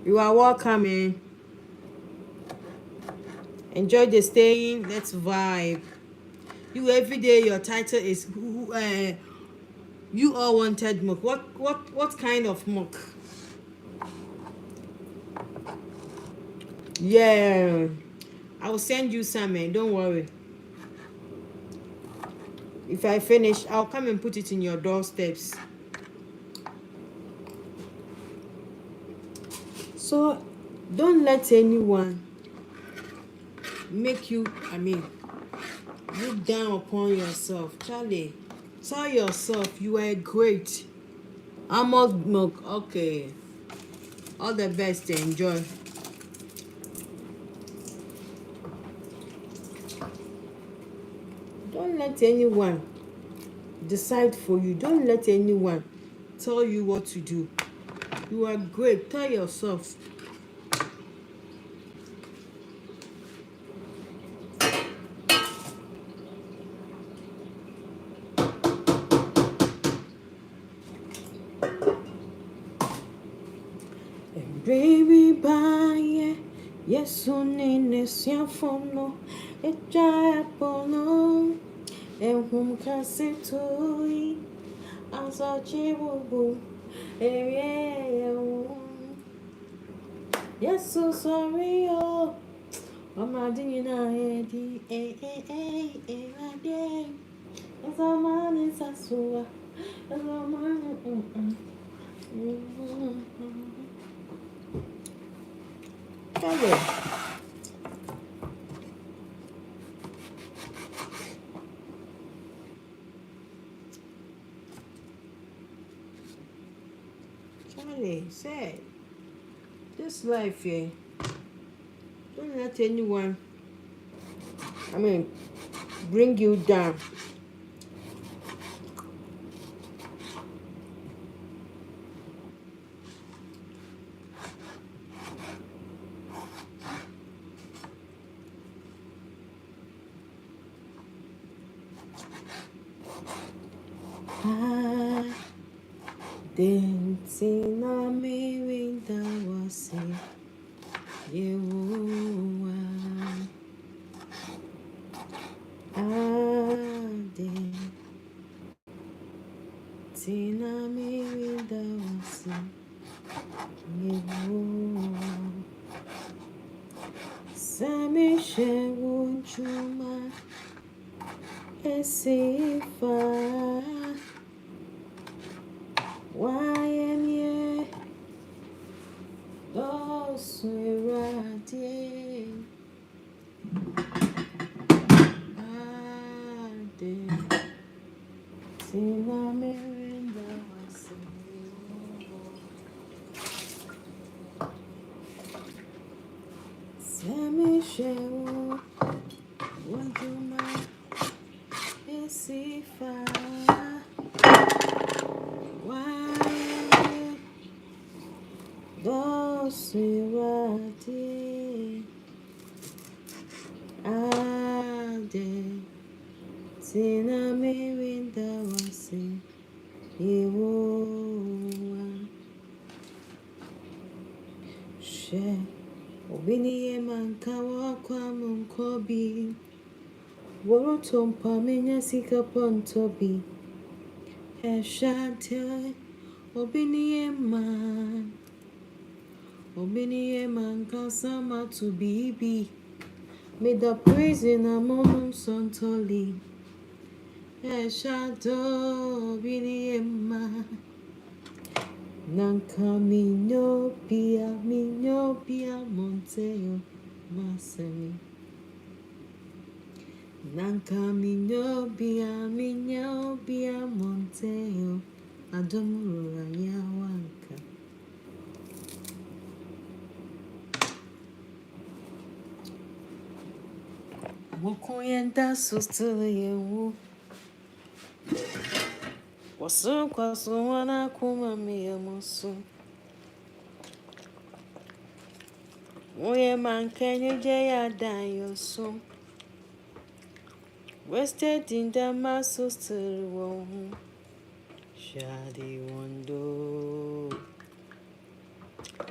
You are welcome, man. Enjoy the staying. Let's vibe. You every day. Your title is you all wanted milk. What kind of milk? Yeah, I will send you some, man. Don't worry. If I finish, I'll come and put it in your doorsteps. So don't let anyone make you, look down upon yourself. Charlie, tell yourself you are great. Almost milk. Okay. All the best. Enjoy. Don't let anyone decide for you. Don't let anyone tell you what to do. You are great. Tell yourself. Baby, bye. Yes, soon in this young phone. A japono. And whom can say to as a chibubu. Yes, so sorry. Oh, I'm doing a heady. My day. As a man is a sua. As a man. Charlie, say this life here. Don't let anyone, bring you down. I didn't see no me with the was you. I didn't see no me with the was you. Sami she won't you ma esifa. Why am you those who are dear? I did see my miranda was Sammy Show. Would you mind if why those who are dear? I did see my miranda was you. Share. Obini manka wakwa munkobi Worotompa menya sika pontobi Heshate Obini manka sama to bibi Made the prison a moment sontoli Heshado Obini Nanka minopia monteo masemi. Nanka minopia monteo adomura nyawanka. Wokoyenda susteleyewu. Kwasu wana kumamia musu. Oye man kenye jaya dayo so. Wasted in the muscle still won't. Shadi wando.